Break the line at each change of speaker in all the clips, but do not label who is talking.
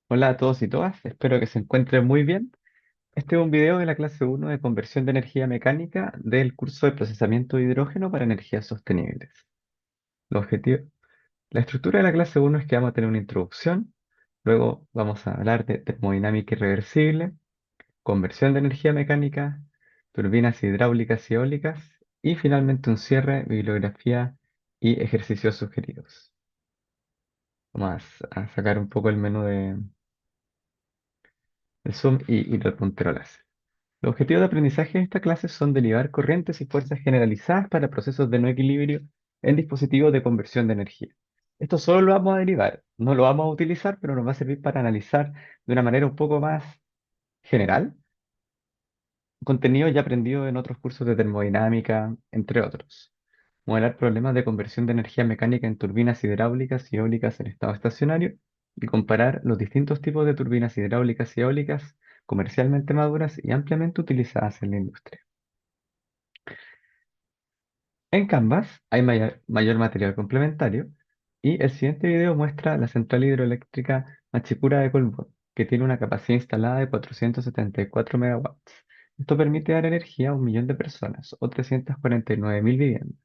Hola a todos y todas, espero que se encuentren muy bien. Este es un video de la clase uno de conversión de energía mecánica del curso de procesamiento de hidrógeno para energías sostenibles. Los objetivos. La estructura de la clase uno es que vamos a tener una introducción, luego vamos a hablar de termodinámica irreversible, conversión de energía mecánica, turbinas hidráulicas y eólicas y finalmente un cierre, bibliografía y ejercicios sugeridos. Vamos a sacar un poco el menú de Zoom y del puntero láser. Los objetivos de aprendizaje de esta clase son derivar corrientes y fuerzas generalizadas para procesos de no equilibrio en dispositivos de conversión de energía. Esto solo lo vamos a derivar, no lo vamos a utilizar, pero nos va a servir para analizar de una manera un poco más general contenido ya aprendido en otros cursos de termodinámica, entre otros. Modelar problemas de conversión de energía mecánica en turbinas hidráulicas y eólicas en estado estacionario y comparar los distintos tipos de turbinas hidráulicas y eólicas comercialmente maduras y ampliamente utilizadas en la industria. En Canvas hay mayor material complementario y el siguiente video muestra la central hidroeléctrica Machicura de Colbún, que tiene una capacidad instalada de 474 megawatts. Esto permite dar energía a 1 millón de personas o 349.000 viviendas.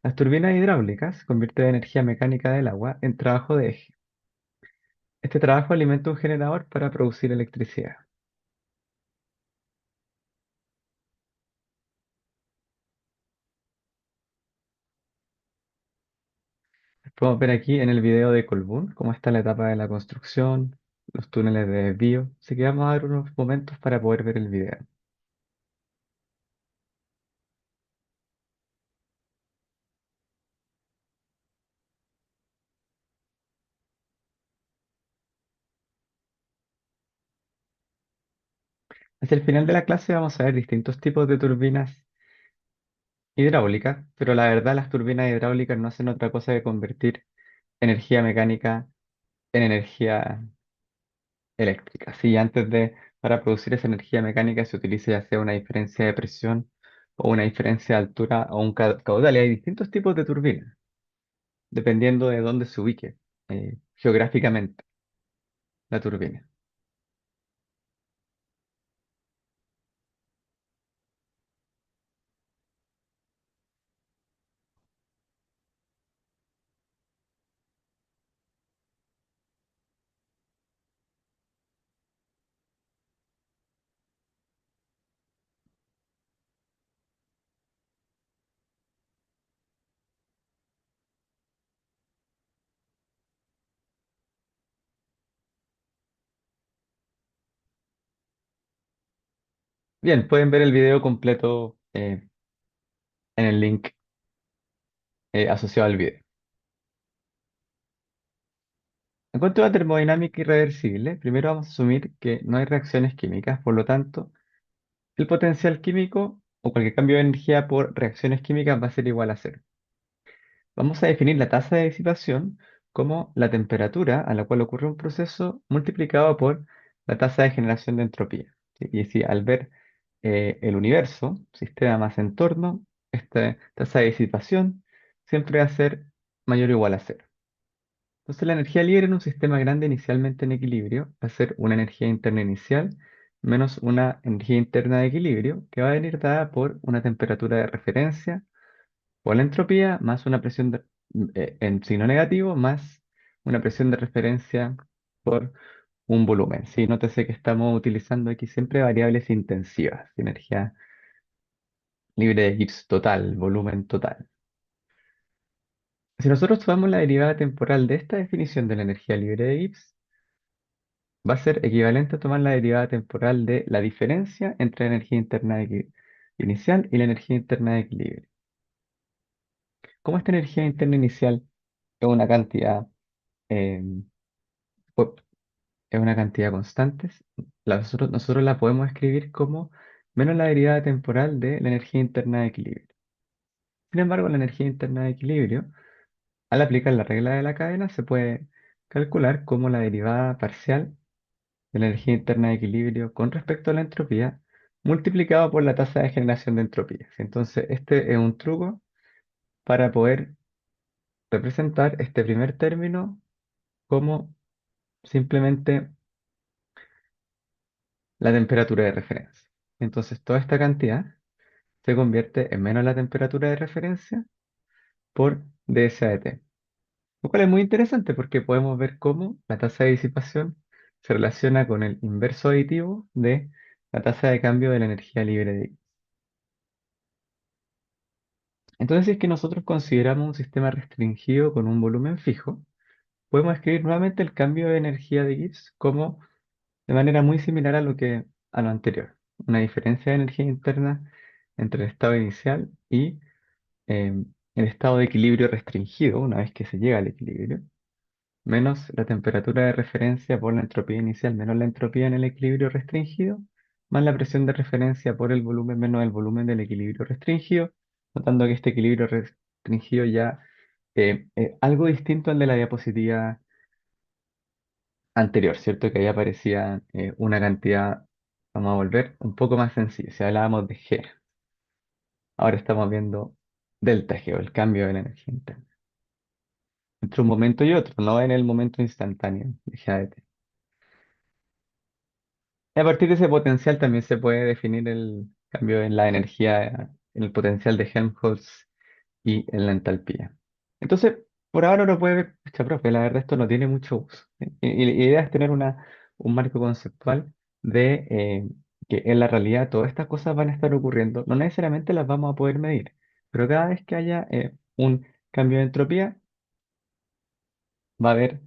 Las turbinas hidráulicas convierten la energía mecánica del agua en trabajo de eje. Este trabajo alimenta un generador para producir electricidad. Podemos ver aquí en el video de Colbún cómo está la etapa de la construcción, los túneles de desvío. Así que vamos a dar unos momentos para poder ver el video. Hacia el final de la clase vamos a ver distintos tipos de turbinas hidráulicas, pero la verdad las turbinas hidráulicas no hacen otra cosa que convertir energía mecánica en energía eléctrica. Si antes para producir esa energía mecánica se utiliza ya sea una diferencia de presión o una diferencia de altura o un caudal, y hay distintos tipos de turbinas, dependiendo de dónde se ubique geográficamente la turbina. Bien, pueden ver el video completo en el link asociado al video. En cuanto a la termodinámica irreversible, primero vamos a asumir que no hay reacciones químicas, por lo tanto, el potencial químico o cualquier cambio de energía por reacciones químicas va a ser igual a cero. Vamos a definir la tasa de disipación como la temperatura a la cual ocurre un proceso multiplicado por la tasa de generación de entropía. ¿Sí? Y si al ver el universo, sistema más entorno, esta tasa de disipación siempre va a ser mayor o igual a cero. Entonces la energía libre en un sistema grande inicialmente en equilibrio va a ser una energía interna inicial menos una energía interna de equilibrio que va a venir dada por una temperatura de referencia por la entropía más una presión en signo negativo más una presión de referencia por un volumen. Sí, nótese que estamos utilizando aquí siempre variables intensivas, energía libre de Gibbs total, volumen total. Si nosotros tomamos la derivada temporal de esta definición de la energía libre de Gibbs, va a ser equivalente a tomar la derivada temporal de la diferencia entre la energía interna inicial y la energía interna de equilibrio. Como esta energía interna inicial es una cantidad eh, es una cantidad constante, nosotros la podemos escribir como menos la derivada temporal de la energía interna de equilibrio. Sin embargo, la energía interna de equilibrio, al aplicar la regla de la cadena, se puede calcular como la derivada parcial de la energía interna de equilibrio con respecto a la entropía multiplicado por la tasa de generación de entropías. Entonces, este es un truco para poder representar este primer término como simplemente la temperatura de referencia. Entonces, toda esta cantidad se convierte en menos la temperatura de referencia por dSA de T. Lo cual es muy interesante porque podemos ver cómo la tasa de disipación se relaciona con el inverso aditivo de la tasa de cambio de la energía libre de Gibbs. Entonces, si es que nosotros consideramos un sistema restringido con un volumen fijo, podemos escribir nuevamente el cambio de energía de Gibbs como de manera muy similar a lo anterior. Una diferencia de energía interna entre el estado inicial y el estado de equilibrio restringido, una vez que se llega al equilibrio, menos la temperatura de referencia por la entropía inicial, menos la entropía en el equilibrio restringido, más la presión de referencia por el volumen menos el volumen del equilibrio restringido, notando que este equilibrio restringido ya algo distinto al de la diapositiva anterior, ¿cierto? Que ahí aparecía una cantidad, vamos a volver, un poco más sencilla. Si hablábamos de G, ahora estamos viendo delta G, o el cambio de la energía interna, entre un momento y otro, no en el momento instantáneo de G a t. Y a partir de ese potencial también se puede definir el cambio en la energía, en el potencial de Helmholtz y en la entalpía. Entonces, por ahora uno puede ver, pucha, profe, la verdad esto no tiene mucho uso. ¿Sí? Y la idea es tener un marco conceptual de que en la realidad todas estas cosas van a estar ocurriendo, no necesariamente las vamos a poder medir, pero cada vez que haya un cambio de entropía, va a haber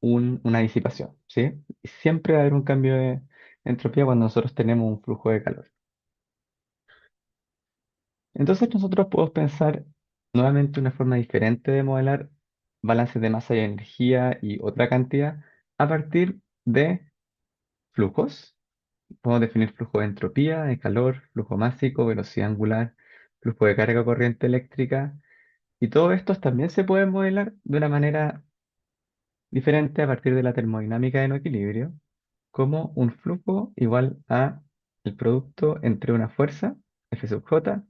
una disipación, ¿sí? Y siempre va a haber un cambio de entropía cuando nosotros tenemos un flujo de calor. Entonces nosotros podemos pensar nuevamente una forma diferente de modelar balances de masa y energía y otra cantidad a partir de flujos. Podemos definir flujo de entropía, de calor, flujo másico, velocidad angular, flujo de carga corriente eléctrica. Y todo esto también se puede modelar de una manera diferente a partir de la termodinámica de no equilibrio, como un flujo igual a el producto entre una fuerza, F sub J,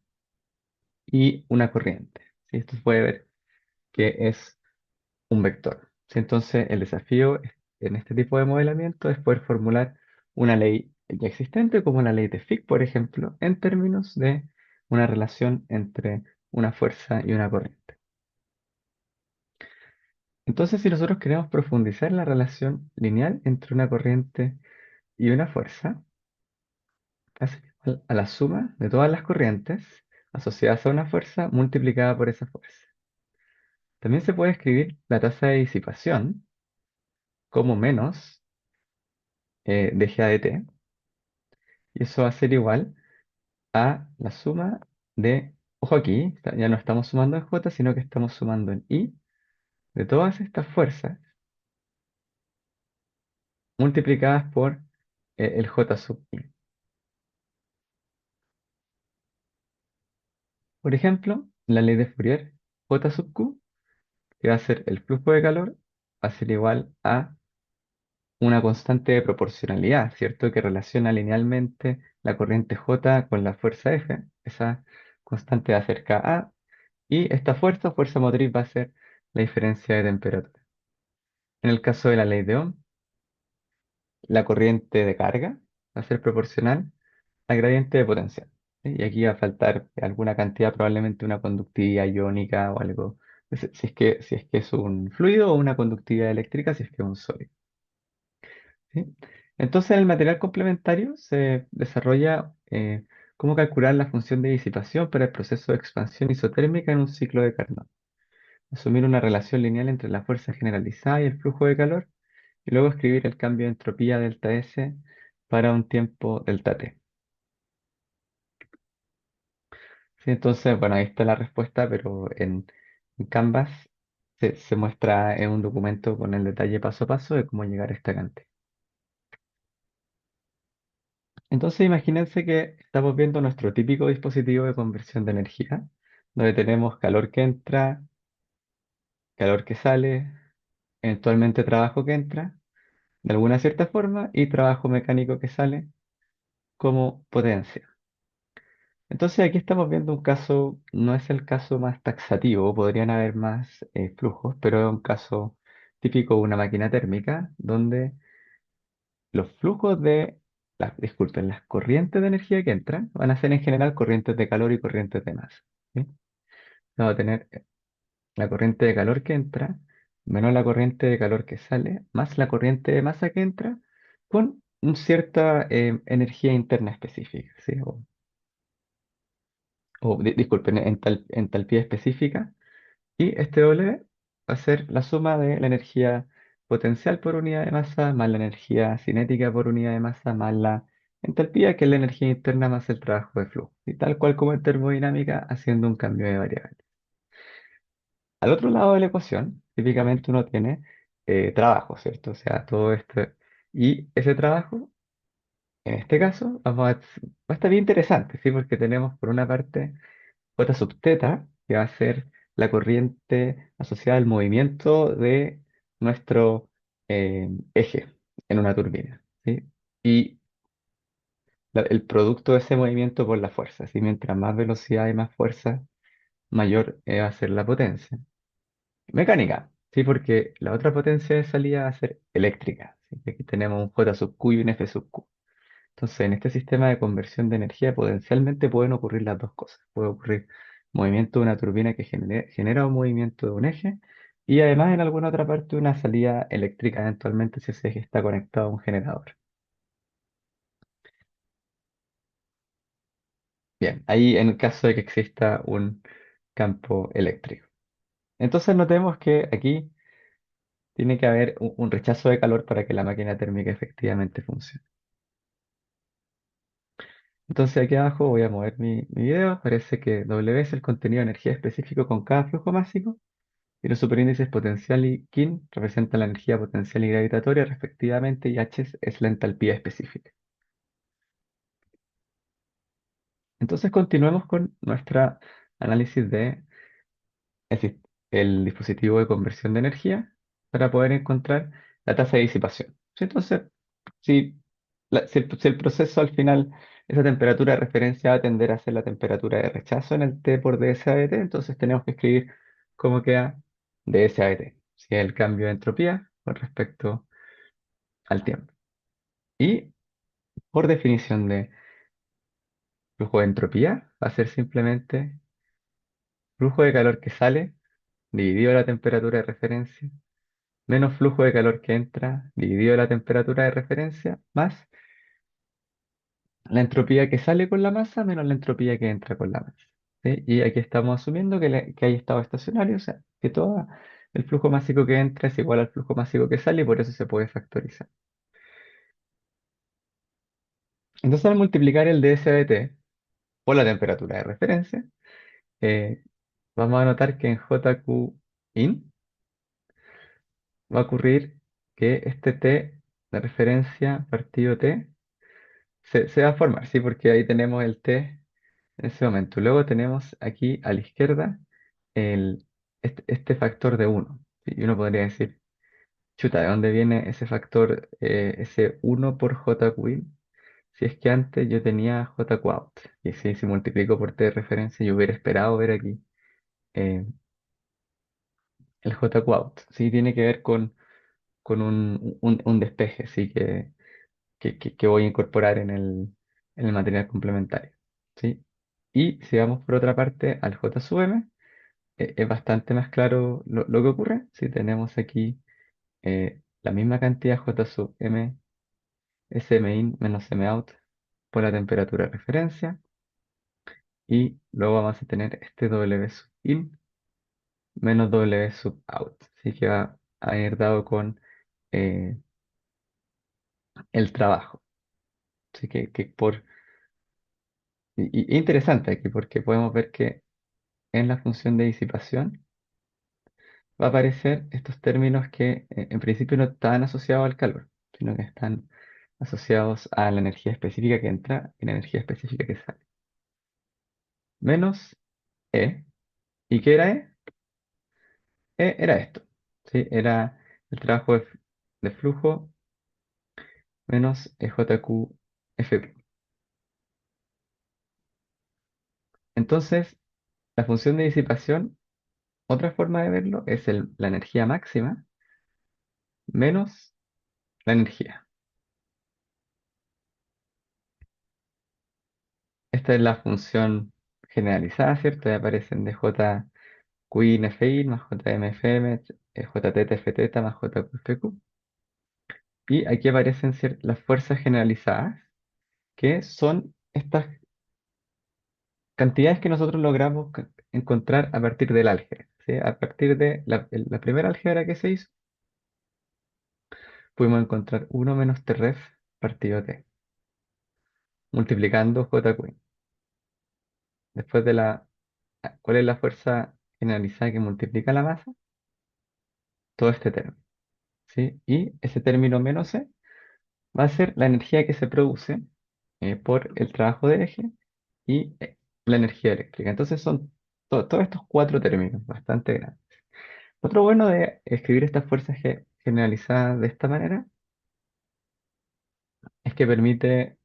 y una corriente. ¿Sí? Esto se puede ver que es un vector. ¿Sí? Entonces, el desafío en este tipo de modelamiento es poder formular una ley ya existente, como la ley de Fick, por ejemplo, en términos de una relación entre una fuerza y una corriente. Entonces, si nosotros queremos profundizar la relación lineal entre una corriente y una fuerza, es igual a la suma de todas las corrientes asociadas a una fuerza multiplicada por esa fuerza. También se puede escribir la tasa de disipación como menos de G de T, y eso va a ser igual a la suma de, ojo aquí, ya no estamos sumando en J, sino que estamos sumando en I de todas estas fuerzas multiplicadas por el J sub I. Por ejemplo, la ley de Fourier, J sub Q, que va a ser el flujo de calor, va a ser igual a una constante de proporcionalidad, ¿cierto? Que relaciona linealmente la corriente J con la fuerza F. Esa constante va a ser Ka, y esta fuerza, fuerza motriz, va a ser la diferencia de temperatura. En el caso de la ley de Ohm, la corriente de carga va a ser proporcional al gradiente de potencial. ¿Sí? Y aquí va a faltar alguna cantidad, probablemente una conductividad iónica o algo, si es que es un fluido o una conductividad eléctrica, si es que es un sólido. ¿Sí? Entonces, en el material complementario se desarrolla cómo calcular la función de disipación para el proceso de expansión isotérmica en un ciclo de Carnot. Asumir una relación lineal entre la fuerza generalizada y el flujo de calor, y luego escribir el cambio de entropía delta S para un tiempo delta T. Sí, entonces, bueno, ahí está la respuesta, pero en Canvas se muestra en un documento con el detalle paso a paso de cómo llegar a esta cantidad. Entonces imagínense que estamos viendo nuestro típico dispositivo de conversión de energía, donde tenemos calor que entra, calor que sale, eventualmente trabajo que entra, de alguna cierta forma, y trabajo mecánico que sale como potencia. Entonces aquí estamos viendo un caso, no es el caso más taxativo, podrían haber más flujos, pero es un caso típico de una máquina térmica, donde los flujos disculpen, las corrientes de energía que entran van a ser en general corrientes de calor y corrientes de masa. ¿Sí? Vamos a tener la corriente de calor que entra, menos la corriente de calor que sale, más la corriente de masa que entra, con una cierta energía interna específica, ¿sí? Disculpen, entalpía específica. Y este W va a ser la suma de la energía potencial por unidad de masa, más la energía cinética por unidad de masa, más la entalpía, que es la energía interna más el trabajo de flujo. Y tal cual como en termodinámica, haciendo un cambio de variable. Al otro lado de la ecuación, típicamente uno tiene trabajo, ¿cierto? O sea, todo esto. Y ese trabajo, en este caso, va a estar bien interesante, ¿sí? Porque tenemos por una parte J sub teta, que va a ser la corriente asociada al movimiento de nuestro eje en una turbina, ¿sí? Y el producto de ese movimiento por la fuerza, ¿sí? Mientras más velocidad y más fuerza, mayor va a ser la potencia. Mecánica, ¿sí? Porque la otra potencia de salida va a ser eléctrica, ¿sí? Aquí tenemos un J sub Q y un F sub Q. Entonces, en este sistema de conversión de energía potencialmente pueden ocurrir las dos cosas. Puede ocurrir movimiento de una turbina que genera un movimiento de un eje y además en alguna otra parte una salida eléctrica eventualmente si ese eje está conectado a un generador. Bien, ahí en el caso de que exista un campo eléctrico. Entonces notemos que aquí tiene que haber un rechazo de calor para que la máquina térmica efectivamente funcione. Entonces aquí abajo voy a mover mi video. Parece que W es el contenido de energía específico con cada flujo másico. Y los superíndices potencial y kin representan la energía potencial y gravitatoria respectivamente y H es la entalpía específica. Entonces continuemos con nuestro análisis de el dispositivo de conversión de energía para poder encontrar la tasa de disipación. ¿Sí? Entonces, si, si el proceso al final, esa temperatura de referencia va a tender a ser la temperatura de rechazo en el T por dS de T, entonces tenemos que escribir cómo queda dS de T. Si es el cambio de entropía con respecto al tiempo. Y por definición de flujo de entropía, va a ser simplemente flujo de calor que sale dividido la temperatura de referencia, menos flujo de calor que entra dividido la temperatura de referencia, más la entropía que sale con la masa menos la entropía que entra con la masa. ¿Sí? Y aquí estamos asumiendo que hay estado estacionario, o sea, que todo el flujo másico que entra es igual al flujo másico que sale y por eso se puede factorizar. Entonces, al multiplicar el dS de T por la temperatura de referencia, eh, vamos a notar que en JQ va a ocurrir que este T de referencia partido T se va a formar, ¿sí? Porque ahí tenemos el T en ese momento. Luego tenemos aquí a la izquierda este factor de 1. Y uno podría decir, chuta, ¿de dónde viene ese factor, ese 1 por JQin? Si es que antes yo tenía JQout. Y si multiplico por T de referencia, yo hubiera esperado ver aquí eh, el JQout. Sí, tiene que ver con un despeje, sí, que voy a incorporar en el material complementario. ¿Sí? Y si vamos por otra parte al J sub m, es bastante más claro lo que ocurre. Si tenemos aquí la misma cantidad J sub m, Smin menos Mout por la temperatura de referencia, y luego vamos a tener este W sub in menos W sub out. Así que va a ir dado con eh, el trabajo. Así que interesante aquí porque podemos ver que en la función de disipación va a aparecer estos términos que en principio no están asociados al calor, sino que están asociados a la energía específica que entra y la energía específica que sale. Menos E. ¿Y qué era E? E era esto, ¿sí? Era el trabajo de flujo menos EJQFP. Entonces, la función de disipación, otra forma de verlo, es la energía máxima menos la energía. Esta es la función generalizada, ¿cierto? Y aparecen dj Queen FI más JMFM, JTTFT más JQFQ. Y aquí aparecen las fuerzas generalizadas, que son estas cantidades que nosotros logramos encontrar a partir del álgebra. ¿Sí? A partir de la primera álgebra que se hizo, pudimos encontrar uno menos Tref partido T, multiplicando J Queen. Después de ¿cuál es la fuerza generalizada que multiplica la masa? Todo este término. ¿Sí? Y ese término menos C va a ser la energía que se produce por el trabajo de eje y la energía eléctrica. Entonces son todos estos cuatro términos bastante grandes. Otro bueno de escribir estas fuerzas generalizadas de esta manera es que permite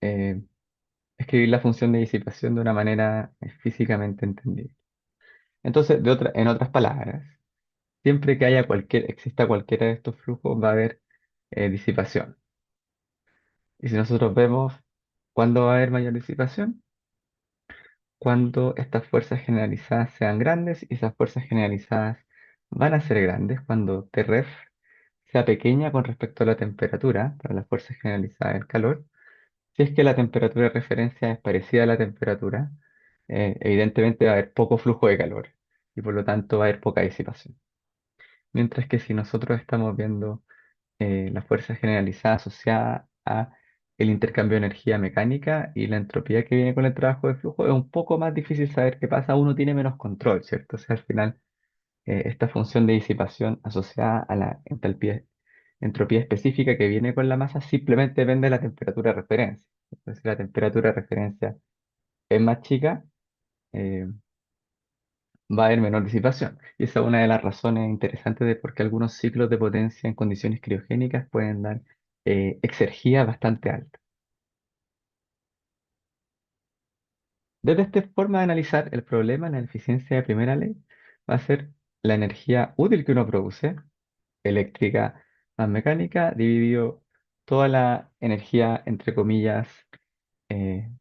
escribir la función de disipación de una manera físicamente entendible. Entonces, en otras palabras, siempre que exista cualquiera de estos flujos va a haber disipación. Y si nosotros vemos cuándo va a haber mayor disipación, cuando estas fuerzas generalizadas sean grandes, y esas fuerzas generalizadas van a ser grandes cuando Tref sea pequeña con respecto a la temperatura, para la fuerza generalizada del calor. Si es que la temperatura de referencia es parecida a la temperatura, evidentemente va a haber poco flujo de calor y por lo tanto va a haber poca disipación. Mientras que si nosotros estamos viendo la fuerza generalizada asociada a el intercambio de energía mecánica y la entropía que viene con el trabajo de flujo, es un poco más difícil saber qué pasa, uno tiene menos control, ¿cierto? O sea, al final, esta función de disipación asociada a la entropía específica que viene con la masa simplemente depende de la temperatura de referencia. Entonces, si la temperatura de referencia es más chica, eh, va a haber menor disipación. Y esa es una de las razones interesantes de por qué algunos ciclos de potencia en condiciones criogénicas pueden dar exergía bastante alta. Desde esta forma de analizar el problema, la eficiencia de primera ley va a ser la energía útil que uno produce, eléctrica más mecánica, dividido toda la energía, entre comillas, eh,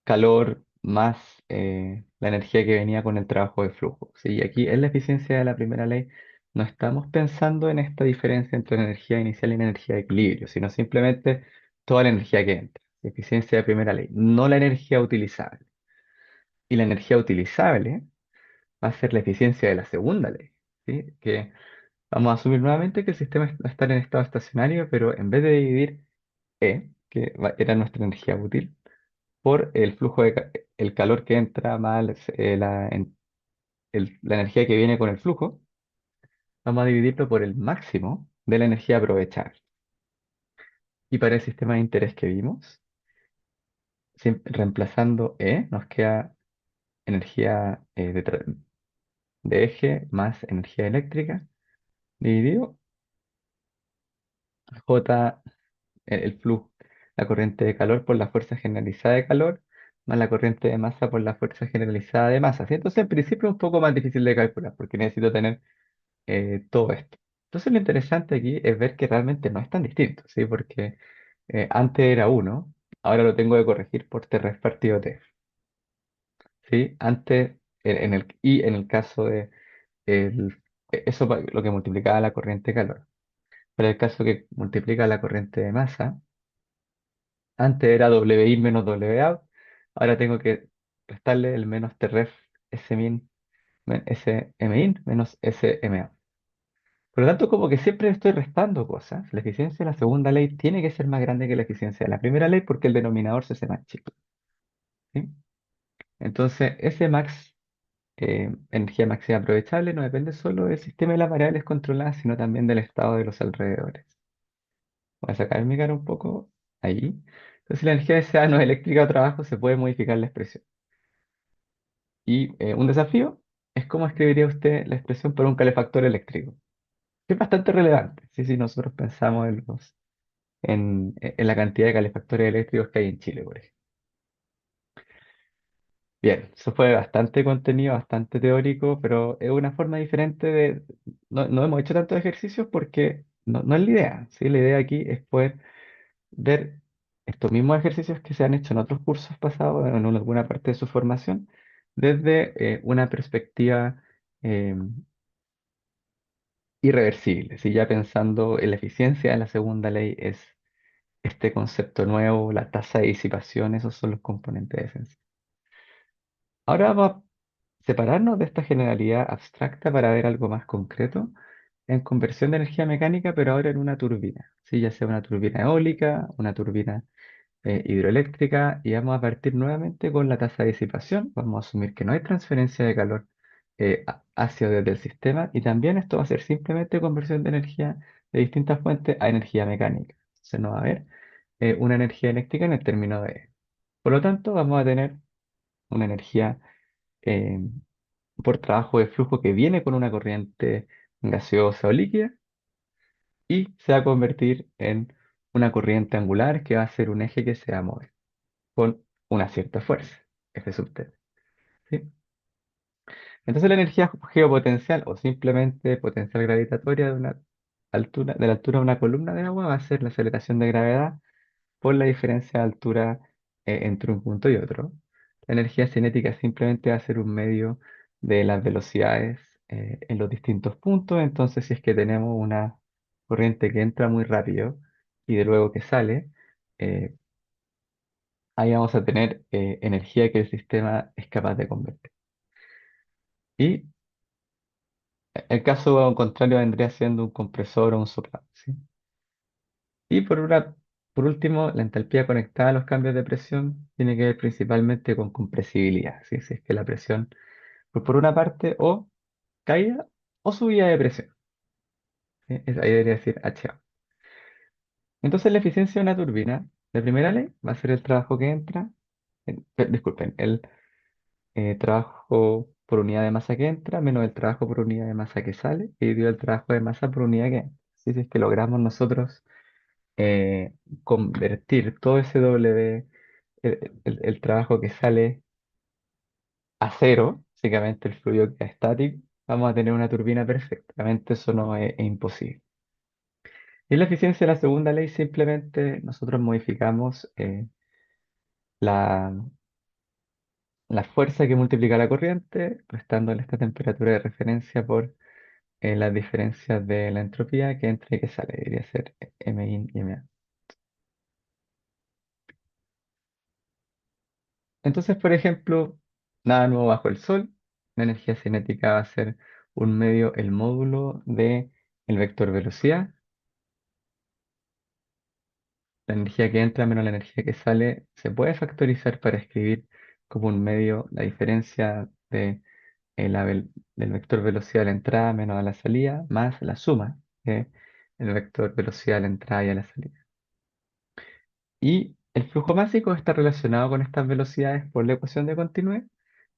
calor más la energía que venía con el trabajo de flujo. ¿Sí? Y aquí en la eficiencia de la primera ley no estamos pensando en esta diferencia entre la energía inicial y la energía de equilibrio, sino simplemente toda la energía que entra. Eficiencia de primera ley, no la energía utilizable. Y la energía utilizable va a ser la eficiencia de la segunda ley. ¿Sí? Que vamos a asumir nuevamente que el sistema va a estar en estado estacionario, pero en vez de dividir que era nuestra energía útil, por el flujo el calor que entra más la energía que viene con el flujo, vamos a dividirlo por el máximo de la energía aprovechable. Y para el sistema de interés que vimos, reemplazando nos queda energía de eje más energía eléctrica, dividido J, el flujo, la corriente de calor por la fuerza generalizada de calor, más la corriente de masa por la fuerza generalizada de masa. ¿Sí? Entonces, en principio es un poco más difícil de calcular, porque necesito tener todo esto. Entonces lo interesante aquí es ver que realmente no es tan distinto, ¿sí? Porque antes era uno, ahora lo tengo que corregir por T ref partido T, ¿sí? Antes, y en el caso de eso lo que multiplicaba la corriente de calor. Pero el caso que multiplica la corriente de masa, antes era W in menos W out, ahora tengo que restarle el menos T ref S min, S M in menos S M out. Por lo tanto, como que siempre estoy restando cosas. La eficiencia de la segunda ley tiene que ser más grande que la eficiencia de la primera ley porque el denominador se hace más chico. ¿Sí? Entonces, ese energía máxima aprovechable no depende solo del sistema de las variables controladas, sino también del estado de los alrededores. Voy a sacar mi cara un poco ahí. Entonces, si la energía deseada no es eléctrica o trabajo, se puede modificar la expresión. Y un desafío es cómo escribiría usted la expresión para un calefactor eléctrico, que es bastante relevante. ¿Sí? Si nosotros pensamos en la cantidad de calefactores eléctricos que hay en Chile, por ejemplo. Bien, eso fue bastante contenido, bastante teórico, pero es una forma diferente de... No hemos hecho tantos ejercicios porque no es la idea, ¿sí? La idea aquí es poder ver estos mismos ejercicios que se han hecho en otros cursos pasados, en alguna parte de su formación, desde una perspectiva eh, irreversible. Si ya pensando en la eficiencia de la segunda ley es este concepto nuevo, la tasa de disipación, esos son los componentes esenciales. Ahora vamos a separarnos de esta generalidad abstracta para ver algo más concreto en conversión de energía mecánica, pero ahora en una turbina, ¿sí? Ya sea una turbina eólica, una turbina hidroeléctrica, y vamos a partir nuevamente con la tasa de disipación. Vamos a asumir que no hay transferencia de calor hacia o desde el sistema, y también esto va a ser simplemente conversión de energía de distintas fuentes a energía mecánica. Entonces no va a haber una energía eléctrica en el término de E. Por lo tanto, vamos a tener una energía eh, por trabajo de flujo que viene con una corriente gaseosa o líquida y se va a convertir en una corriente angular que va a ser un eje que se va a mover con una cierta fuerza, F sub t, ¿sí? Entonces la energía geopotencial o simplemente potencial gravitatoria de una altura, de la altura de una columna de agua va a ser la aceleración de gravedad por la diferencia de altura entre un punto y otro. La energía cinética simplemente va a ser un medio de las velocidades en los distintos puntos. Entonces, si es que tenemos una corriente que entra muy rápido y de luego que sale, eh, ahí vamos a tener energía que el sistema es capaz de convertir. Y el caso contrario vendría siendo un compresor o un soplado, ¿sí? Y por último, la entalpía conectada a los cambios de presión tiene que ver principalmente con compresibilidad, ¿sí? Si es que la presión, pues por una parte, o caída o subida de presión, ¿sí? Ahí debería decir HA. Entonces, la eficiencia de una turbina, de primera ley, va a ser el trabajo que entra, disculpen, el trabajo por unidad de masa que entra menos el trabajo por unidad de masa que sale, y dividido el trabajo de masa por unidad que entra. ¿Sí? Si es que logramos nosotros eh, convertir todo ese W, el trabajo que sale a cero, básicamente el fluido queda estático, vamos a tener una turbina perfecta. Realmente eso no es imposible. Y la eficiencia de la segunda ley simplemente nosotros modificamos la, la fuerza que multiplica la corriente, restándole esta temperatura de referencia por las diferencias de la entropía que entra y que sale. Debería ser M in y M out. Entonces, por ejemplo, nada nuevo bajo el sol. La energía cinética va a ser un medio, el módulo de el vector velocidad. La energía que entra menos la energía que sale se puede factorizar para escribir como un medio la diferencia de, del vector velocidad a la entrada menos a la salida, más la suma de el vector velocidad a la entrada y a la salida. Y el flujo másico está relacionado con estas velocidades por la ecuación de continuidad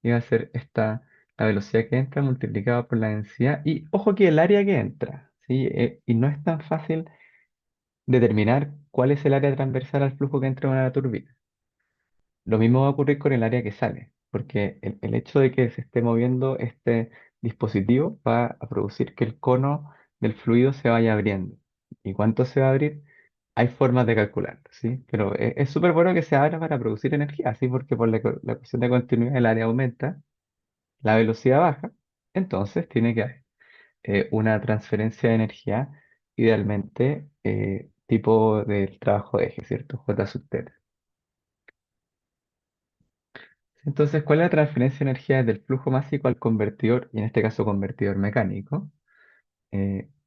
y va a ser la velocidad que entra multiplicada por la densidad. Y ojo que el área que entra, ¿sí? Y no es tan fácil determinar cuál es el área transversal al flujo que entra en una turbina. Lo mismo va a ocurrir con el área que sale, porque el hecho de que se esté moviendo este dispositivo va a producir que el cono del fluido se vaya abriendo. ¿Y cuánto se va a abrir? Hay formas de calcularlo, ¿sí? Pero es súper bueno que se abra para producir energía, ¿sí? Porque por la ecuación de continuidad el área aumenta, la velocidad baja, entonces tiene que haber una transferencia de energía, idealmente tipo del trabajo de eje, ¿cierto? J sub θ. Entonces, ¿cuál es la transferencia de energía desde el flujo másico al convertidor, y en este caso convertidor mecánico?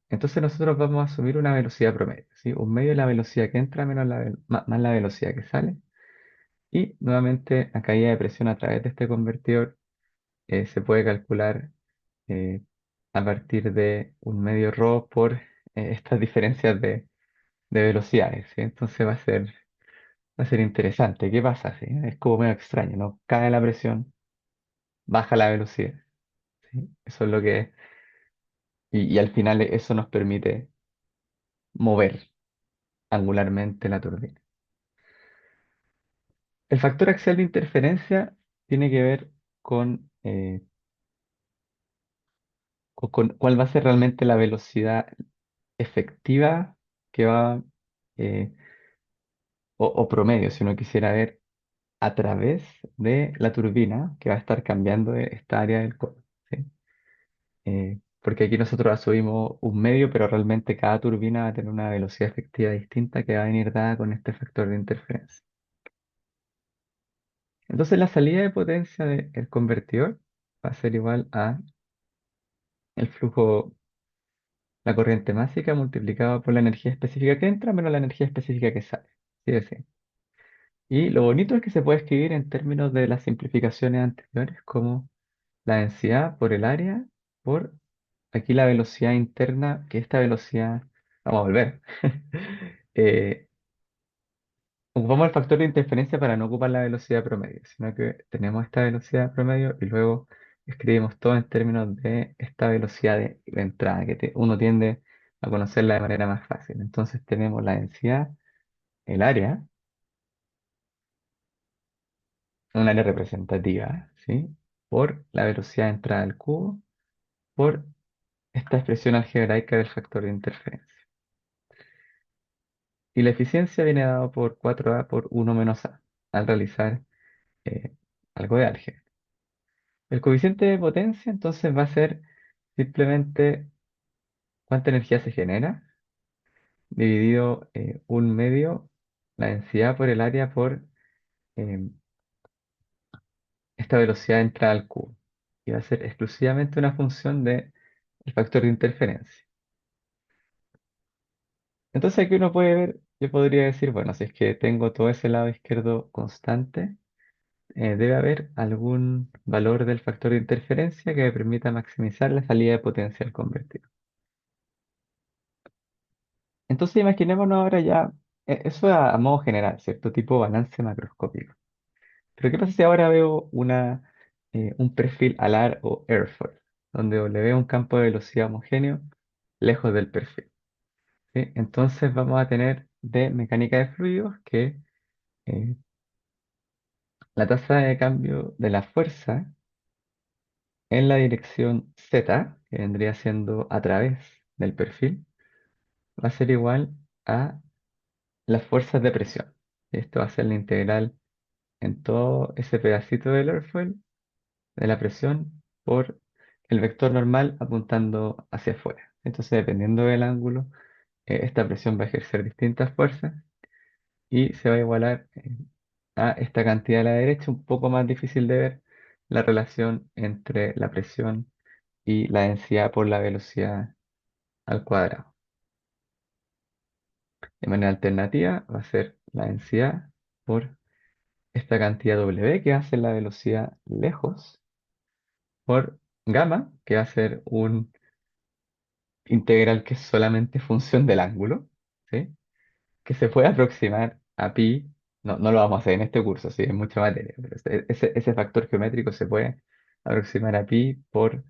Entonces nosotros vamos a asumir una velocidad promedio, ¿sí? Un medio de la velocidad que entra menos más la velocidad que sale. Y nuevamente la caída de presión a través de este convertidor se puede calcular eh, a partir de un medio ρ por estas diferencias de velocidades, ¿sí? Entonces va a ser interesante. ¿Qué pasa? ¿Sí? Es como medio extraño, ¿no? Cae la presión, baja la velocidad, ¿sí? Eso es lo que es. Y al final eso nos permite mover angularmente la turbina. El factor axial de interferencia tiene que ver con cuál va a ser realmente la velocidad efectiva que va, eh, o promedio, si uno quisiera ver a través de la turbina que va a estar cambiando esta área del cono, ¿sí? Porque aquí nosotros asumimos un medio, pero realmente cada turbina va a tener una velocidad efectiva distinta que va a venir dada con este factor de interferencia. Entonces la salida de potencia del convertidor va a ser igual a el flujo, la corriente másica multiplicada por la energía específica que entra menos la energía específica que sale. ¿Sí o sí? Y lo bonito es que se puede escribir en términos de las simplificaciones anteriores como la densidad por el área por aquí la velocidad interna, que esta velocidad, vamos a volver. Eh, Ocupamos el factor de interferencia para no ocupar la velocidad promedio, sino que tenemos esta velocidad promedio y luego escribimos todo en términos de esta velocidad de entrada, que uno tiende a conocerla de manera más fácil. Entonces tenemos la densidad, el área, un área representativa, ¿sí? Por la velocidad de entrada al cubo, por esta expresión algebraica del factor de interferencia. Y la eficiencia viene dado por 4A por 1 menos A al realizar eh, algo de álgebra. El coeficiente de potencia entonces va a ser simplemente cuánta energía se genera dividido un medio la densidad por el área por eh, esta velocidad de entrada al cubo. Y va a ser exclusivamente una función del factor de interferencia. Entonces aquí uno puede ver, yo podría decir, bueno, si es que tengo todo ese lado izquierdo constante, debe haber algún valor del factor de interferencia que me permita maximizar la salida de potencial convertido. Entonces imaginémonos ahora ya, eso a modo general, ¿cierto? Tipo balance macroscópico. Pero ¿qué pasa si ahora veo un perfil alar o airfoil, donde le veo un campo de velocidad homogéneo lejos del perfil? ¿Sí? Entonces vamos a tener de mecánica de fluidos que eh, la tasa de cambio de la fuerza en la dirección Z, que vendría siendo a través del perfil, va a ser igual a las fuerzas de presión. Esto va a ser la integral en todo ese pedacito del airfoil de la presión por el vector normal apuntando hacia afuera. Entonces, dependiendo del ángulo, esta presión va a ejercer distintas fuerzas y se va a igualar a esta cantidad a la derecha, un poco más difícil de ver la relación entre la presión y la densidad por la velocidad al cuadrado. De manera alternativa va a ser la densidad por esta cantidad W que hace la velocidad lejos por gamma, que va a ser un integral que es solamente función del ángulo, ¿sí? Que se puede aproximar a pi, no, no lo vamos a hacer en este curso, sí, es mucha materia, pero ese factor geométrico se puede aproximar a pi por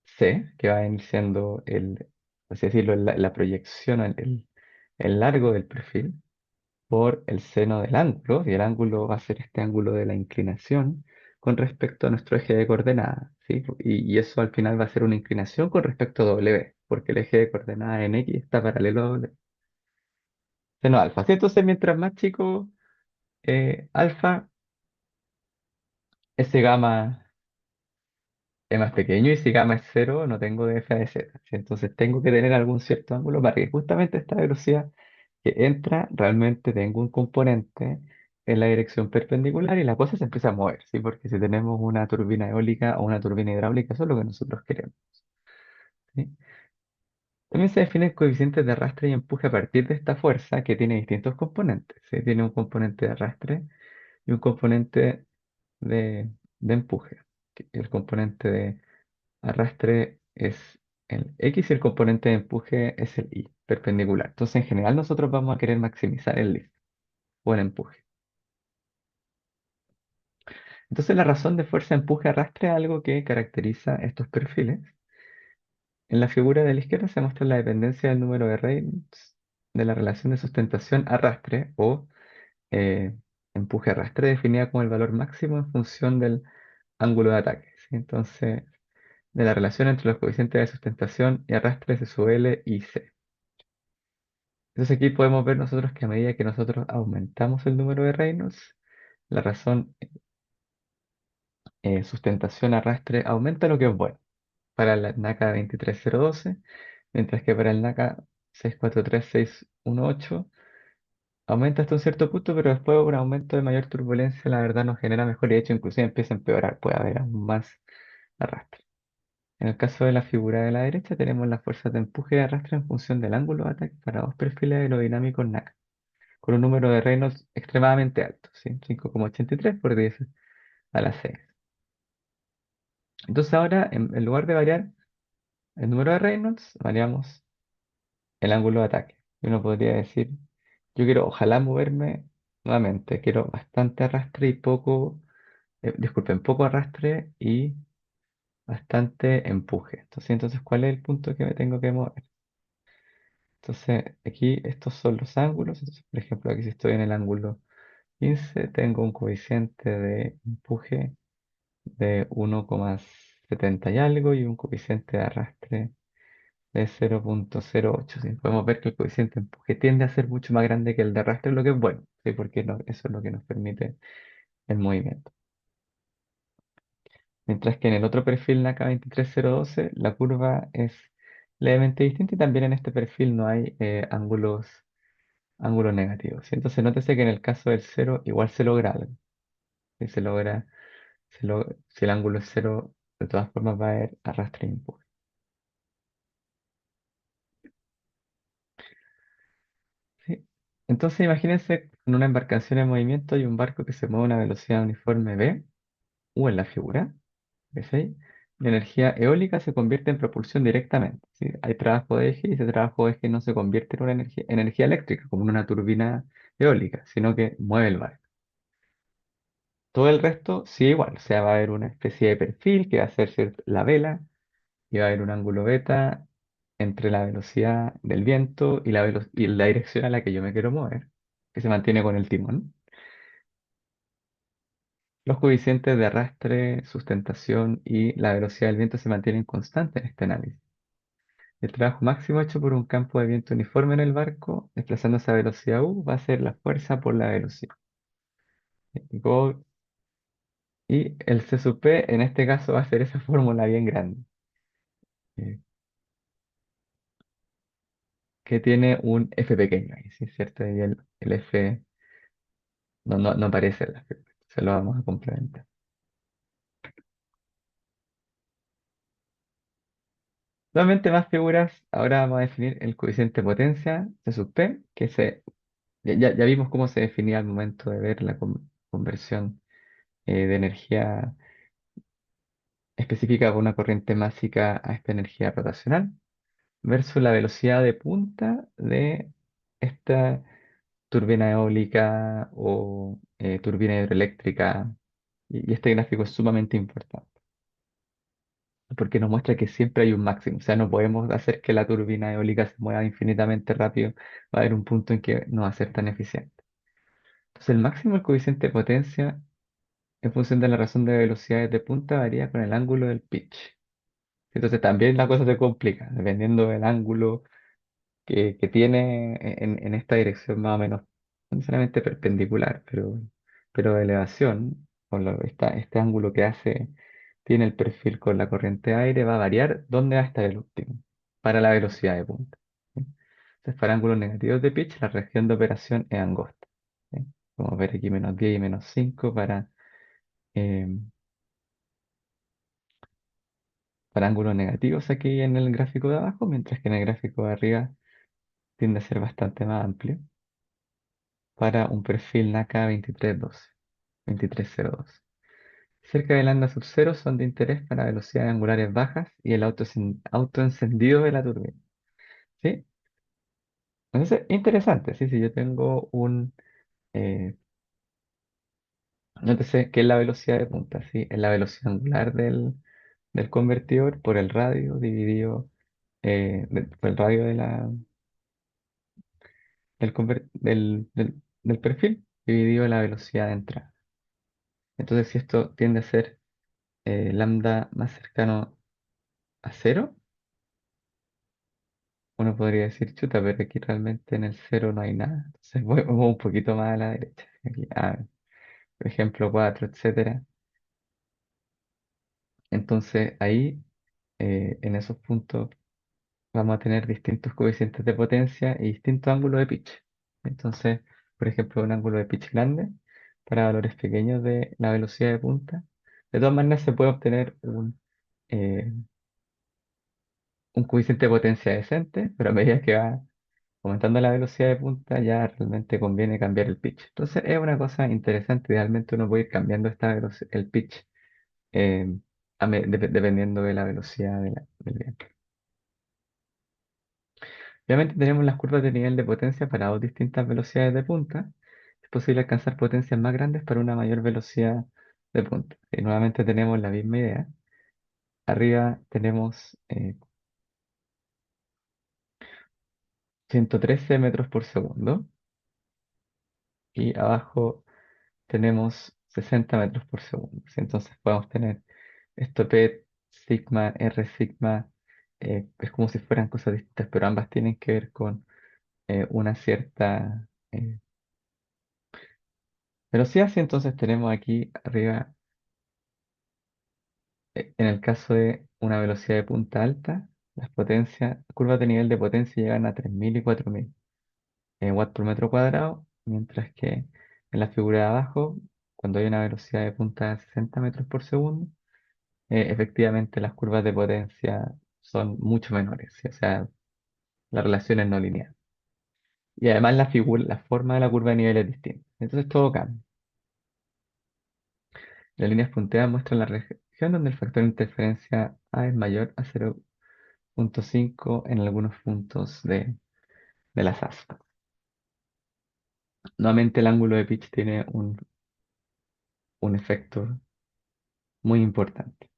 c, que va a ir siendo así decirlo, la proyección, el largo del perfil, por el seno del ángulo, y el ángulo va a ser este ángulo de la inclinación con respecto a nuestro eje de coordenadas, ¿sí? Y eso al final va a ser una inclinación con respecto a W, porque el eje de coordenadas en X está paralelo a W. Seno alfa, ¿sí? Entonces, mientras más chico alfa, ese gamma es más pequeño, y si gamma es cero, no tengo df de z, ¿sí? Entonces tengo que tener algún cierto ángulo para que justamente esta velocidad que entra, realmente tengo un componente en la dirección perpendicular y la cosa se empieza a mover, ¿sí? Porque si tenemos una turbina eólica o una turbina hidráulica, eso es lo que nosotros queremos, ¿sí? También se define coeficientes de arrastre y empuje a partir de esta fuerza que tiene distintos componentes, ¿sí? Tiene un componente de arrastre y un componente de empuje. El componente de arrastre es el X y el componente de empuje es el Y, perpendicular. Entonces, en general, nosotros vamos a querer maximizar el lift o el empuje. Entonces, la razón de fuerza, empuje, arrastre es algo que caracteriza estos perfiles. En la figura de la izquierda se muestra la dependencia del número de Reynolds de la relación de sustentación arrastre o eh, empuje arrastre definida como el valor máximo en función del ángulo de ataque, ¿sí? Entonces, de la relación entre los coeficientes de sustentación y arrastre de su L y C. Entonces aquí podemos ver nosotros que a medida que nosotros aumentamos el número de Reynolds, la razón sustentación arrastre aumenta, lo que es bueno para el NACA 23012, mientras que para el NACA 643618 aumenta hasta un cierto punto, pero después un aumento de mayor turbulencia la verdad nos genera mejor y de hecho inclusive empieza a empeorar, puede haber aún más arrastre. En el caso de la figura de la derecha tenemos las fuerzas de empuje y arrastre en función del ángulo de ataque para dos perfiles aerodinámicos NACA, con un número de Reynolds extremadamente alto, ¿sí? 5,83 por 10 a la 6. Entonces ahora, en lugar de variar el número de Reynolds, variamos el ángulo de ataque. Y uno podría decir, yo quiero, ojalá moverme nuevamente, quiero bastante arrastre y poco, disculpen, poco arrastre y bastante empuje. Entonces, ¿cuál es el punto que me tengo que mover? Entonces, aquí estos son los ángulos. Entonces, por ejemplo, aquí si estoy en el ángulo 15, tengo un coeficiente de empuje de 1,70 y algo y un coeficiente de arrastre de 0,08. ¿Sí? Podemos ver que el coeficiente de empuje tiende a ser mucho más grande que el de arrastre, lo que es bueno, ¿sí? Porque eso es lo que nos permite el movimiento. Mientras que en el otro perfil NACA 23012 la curva es levemente distinta y también en este perfil no hay ángulos negativos, ¿sí? Entonces nótese que en el caso del cero igual se logra algo. ¿Sí? Si el ángulo es cero, de todas formas va a haber arrastre y empuje. ¿Sí? Entonces imagínense en una embarcación en movimiento y un barco que se mueve a una velocidad uniforme v, u en la figura. ¿Ves ahí? La energía eólica se convierte en propulsión directamente, ¿sí? Hay trabajo de eje y ese trabajo de eje no se convierte en energía eléctrica, como en una turbina eólica, sino que mueve el barco. Todo el resto sí igual, o sea, va a haber una especie de perfil que va a ser la vela y va a haber un ángulo beta entre la velocidad del viento y y la dirección a la que yo me quiero mover, que se mantiene con el timón. Los coeficientes de arrastre, sustentación y la velocidad del viento se mantienen constantes en este análisis. El trabajo máximo hecho por un campo de viento uniforme en el barco, desplazándose a velocidad u, va a ser la fuerza por la velocidad. Go- Y el C sub P en este caso va a ser esa fórmula bien grande, eh, que tiene un F pequeño ahí, ¿sí? ¿Cierto? Y el F no aparece en la figura, se lo vamos a complementar. Nuevamente más figuras, ahora vamos a definir el coeficiente de potencia C sub P, ya vimos cómo se definía al momento de ver la conversión de energía específica por una corriente másica a esta energía rotacional versus la velocidad de punta de esta turbina eólica o turbina hidroeléctrica. Y este gráfico es sumamente importante porque nos muestra que siempre hay un máximo. O sea, no podemos hacer que la turbina eólica se mueva infinitamente rápido. Va a haber un punto en que no va a ser tan eficiente. Entonces, el máximo del coeficiente de potencia en función de la razón de velocidades de punta varía con el ángulo del pitch. Entonces también la cosa se complica, dependiendo del ángulo que tiene en esta dirección más o menos, no necesariamente perpendicular, pero de elevación, este ángulo que tiene el perfil con la corriente de aire, va a variar dónde va a estar el óptimo para la velocidad de punta. ¿Sí? Entonces, para ángulos negativos de pitch, la región de operación es angosta. ¿Sí? Vamos a ver aquí -10 y -5 eh, para ángulos negativos aquí en el gráfico de abajo, mientras que en el gráfico de arriba tiende a ser bastante más amplio para un perfil NACA 2302. Cerca del lambda sub cero son de interés para velocidades angulares bajas y el autoencendido de la turbina. ¿Sí? Entonces, interesante, sí, sí, yo tengo eh, nótese que es la velocidad de punta, ¿sí? Es la velocidad angular del convertidor por el radio dividido, por el radio del perfil dividido la velocidad de entrada. Entonces, si esto tiende a ser lambda más cercano a cero, uno podría decir chuta, pero aquí realmente en el cero no hay nada. Entonces voy un poquito más a la derecha. Aquí, por ejemplo, 4 etcétera. Entonces ahí, en esos puntos, vamos a tener distintos coeficientes de potencia y distintos ángulos de pitch. Entonces, por ejemplo, un ángulo de pitch grande para valores pequeños de la velocidad de punta. De todas maneras, se puede obtener eh, un coeficiente de potencia decente, pero a medida que va aumentando la velocidad de punta, ya realmente conviene cambiar el pitch. Entonces, es una cosa interesante. Idealmente uno puede ir cambiando el pitch eh, dependiendo de la velocidad del viento. Obviamente tenemos las curvas de nivel de potencia para dos distintas velocidades de punta. Es posible alcanzar potencias más grandes para una mayor velocidad de punta. Y nuevamente tenemos la misma idea. Arriba tenemos 113 metros por segundo y abajo tenemos 60 metros por segundo. ¿Sí? Entonces podemos tener esto P, sigma, R sigma, es como si fueran cosas distintas, pero ambas tienen que ver con una cierta velocidad. Sí, entonces tenemos aquí arriba, en el caso de una velocidad de punta alta, las potencias, curvas de nivel de potencia llegan a 3000 y 4000 watts por metro cuadrado, mientras que en la figura de abajo, cuando hay una velocidad de punta de 60 metros por segundo, efectivamente las curvas de potencia son mucho menores, ¿sí? O sea, la relación es no lineal. Y además la forma de la curva de nivel es distinta. Entonces todo cambia. Las líneas punteadas muestran la región donde el factor de interferencia A es mayor a 0,5 en algunos puntos de las aspas. Nuevamente el ángulo de pitch tiene un efecto muy importante.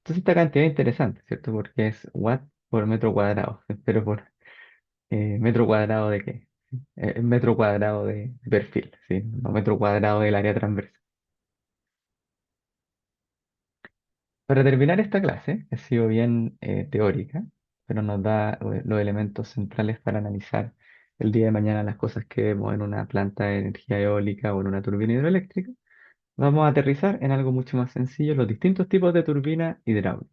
Entonces esta cantidad es interesante, ¿cierto? Porque es watt por metro cuadrado, pero por metro cuadrado de qué? Metro cuadrado de perfil, ¿sí? No metro cuadrado del área transversal. Para terminar esta clase, ha sido bien teórica, pero nos da los elementos centrales para analizar el día de mañana las cosas que vemos en una planta de energía eólica o en una turbina hidroeléctrica. Vamos a aterrizar en algo mucho más sencillo, los distintos tipos de turbina hidráulica.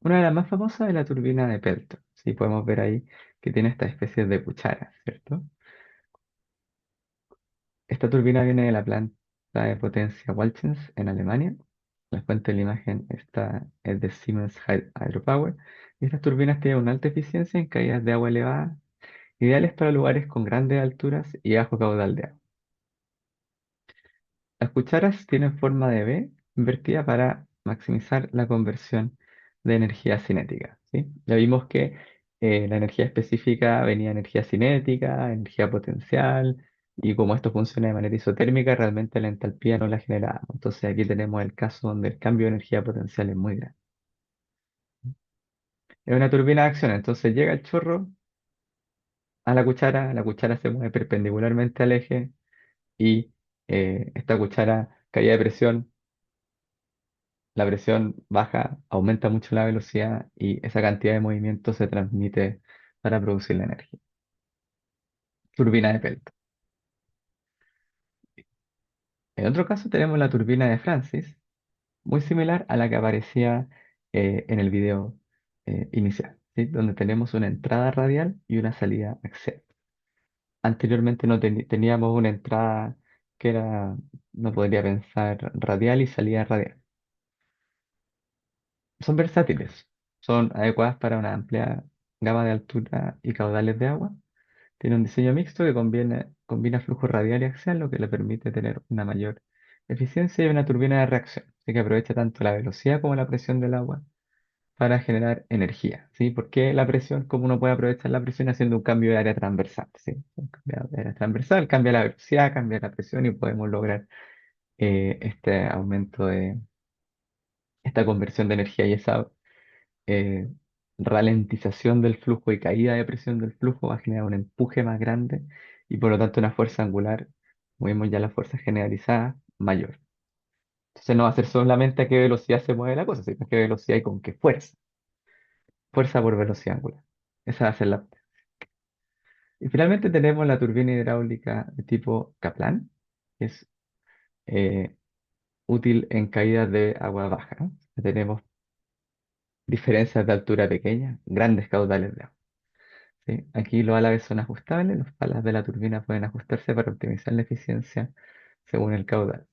Una de las más famosas es la turbina de Pelton. Sí, podemos ver ahí que tiene esta especie de cuchara, ¿cierto? Esta turbina viene de la planta de potencia Walchens en Alemania. La fuente de la imagen esta es de Siemens Hydropower. Y estas turbinas tienen una alta eficiencia en caídas de agua elevada, ideales para lugares con grandes alturas y bajo caudal de agua. Las cucharas tienen forma de V invertida para maximizar la conversión de energía cinética, ¿sí? Ya vimos que la energía específica venía energía cinética, energía potencial, y como esto funciona de manera isotérmica, realmente la entalpía no la generamos. Entonces aquí tenemos el caso donde el cambio de energía potencial es muy grande. Es una turbina de acción, entonces llega el chorro a la cuchara se mueve perpendicularmente al eje y esta cuchara, caída de presión, la presión baja, aumenta mucho la velocidad y esa cantidad de movimiento se transmite para producir la energía. Turbina de Pelton. En otro caso tenemos la turbina de Francis, muy similar a la que aparecía en el video inicial, ¿sí? Donde tenemos una entrada radial y una salida axial. Anteriormente no teníamos una entrada que era, no podría pensar, radial y salida radial. Son versátiles, son adecuadas para una amplia gama de altura y caudales de agua. Tiene un diseño mixto que combina flujo radial y axial, lo que le permite tener una mayor eficiencia y una turbina de reacción, así que aprovecha tanto la velocidad como la presión del agua para generar energía, ¿sí? Porque la presión, como uno puede aprovechar la presión haciendo un cambio de área transversal, ¿sí? Un cambio de área transversal, cambia la velocidad, cambia la presión y podemos lograr este aumento de esta conversión de energía y esa eh, ralentización del flujo y caída de presión del flujo va a generar un empuje más grande y por lo tanto una fuerza angular, como vimos ya la fuerza generalizada, mayor. Entonces no va a ser solamente a qué velocidad se mueve la cosa, sino a qué velocidad y con qué fuerza. Fuerza por velocidad angular. Esa va a ser la... Y finalmente tenemos la turbina hidráulica de tipo Kaplan, que es eh, útil en caídas de agua baja, ¿no? Tenemos diferencias de altura pequeñas, grandes caudales de agua. ¿Sí? Aquí los álabes son ajustables, los palas de la turbina pueden ajustarse para optimizar la eficiencia según el caudal.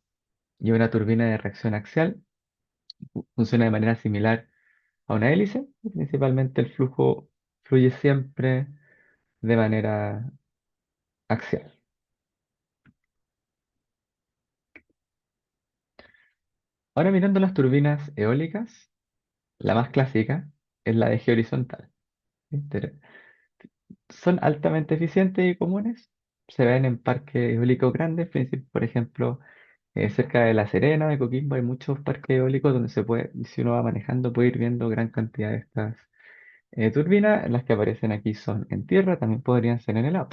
Y una turbina de reacción axial funciona de manera similar a una hélice, y principalmente el flujo fluye siempre de manera axial. Ahora mirando las turbinas eólicas, la más clásica es la de eje horizontal. ¿Sí? Son altamente eficientes y comunes. Se ven en parques eólicos grandes, por ejemplo, cerca de La Serena, de Coquimbo, hay muchos parques eólicos donde se puede, y si uno va manejando, puede ir viendo gran cantidad de estas turbinas. Las que aparecen aquí son en tierra, también podrían ser en el agua.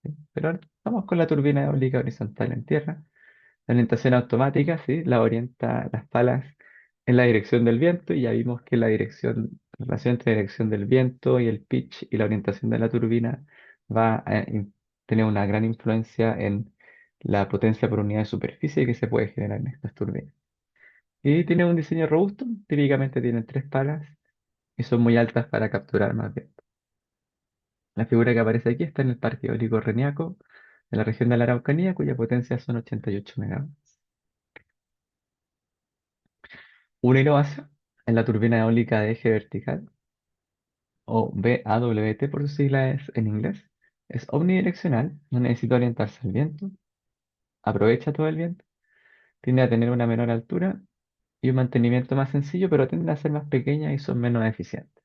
¿Sí? Pero ahora vamos con la turbina eólica horizontal en tierra. La orientación automática, sí, la orienta las palas en la dirección del viento y ya vimos que la relación entre la dirección del viento y el pitch y la orientación de la turbina va a tener una gran influencia en la potencia por unidad de superficie que se puede generar en estas turbinas. Y tiene un diseño robusto, típicamente tienen tres palas y son muy altas para capturar más viento. La figura que aparece aquí está en el Parque Eólico Reniaco, en la región de la Araucanía, cuya potencia son 88 megawatts. Una innovación en la turbina eólica de eje vertical, o BAWT por sus siglas en inglés, es omnidireccional, no necesita orientarse al viento, aprovecha todo el viento, tiende a tener una menor altura y un mantenimiento más sencillo, pero tienden a ser más pequeñas y son menos eficientes.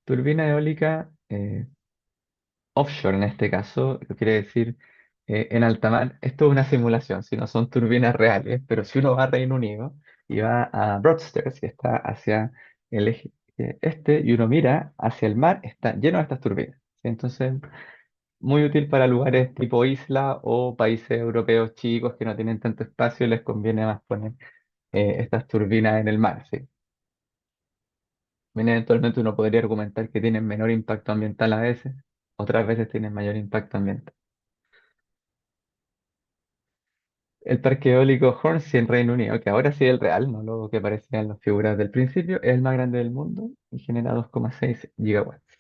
Turbina eólica offshore en este caso, lo quiere decir en alta mar. Esto es una simulación, si no son turbinas reales, pero si uno va a Reino Unido y va a Broadstairs, que está hacia el eje este, y uno mira hacia el mar, está lleno de estas turbinas. ¿Sí? Entonces, muy útil para lugares tipo isla o países europeos chicos que no tienen tanto espacio, les conviene más poner estas turbinas en el mar. ¿Sí? Bien, eventualmente uno podría argumentar que tienen menor impacto ambiental a veces, otras veces tienen mayor impacto ambiental. El parque eólico Hornsea en Reino Unido, que ahora sí es el real, no lo que parecía en las figuras del principio, es el más grande del mundo y genera 2,6 gigawatts.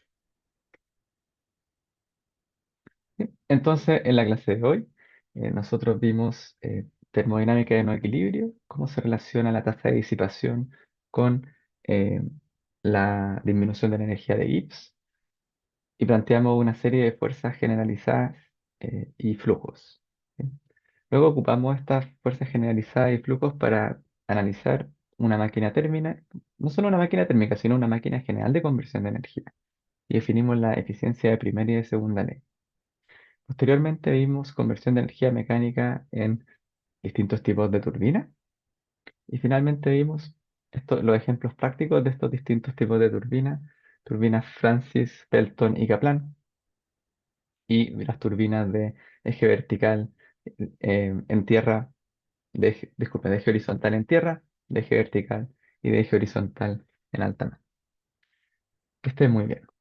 ¿Sí? Entonces, en la clase de hoy, nosotros vimos termodinámica de no equilibrio, cómo se relaciona la tasa de disipación con eh, la disminución de la energía de Gibbs y planteamos una serie de fuerzas generalizadas y flujos. ¿Sí? Luego ocupamos estas fuerzas generalizadas y flujos para analizar una máquina térmica, no solo una máquina térmica, sino una máquina general de conversión de energía. Y definimos la eficiencia de primera y de segunda ley. Posteriormente vimos conversión de energía mecánica en distintos tipos de turbinas. Y finalmente vimos los ejemplos prácticos de estos distintos tipos de turbinas, turbinas Francis, Pelton y Kaplan, y las turbinas de eje vertical en tierra disculpe, de eje horizontal en tierra, de eje vertical y de eje horizontal en alta mar. Que esté muy bien.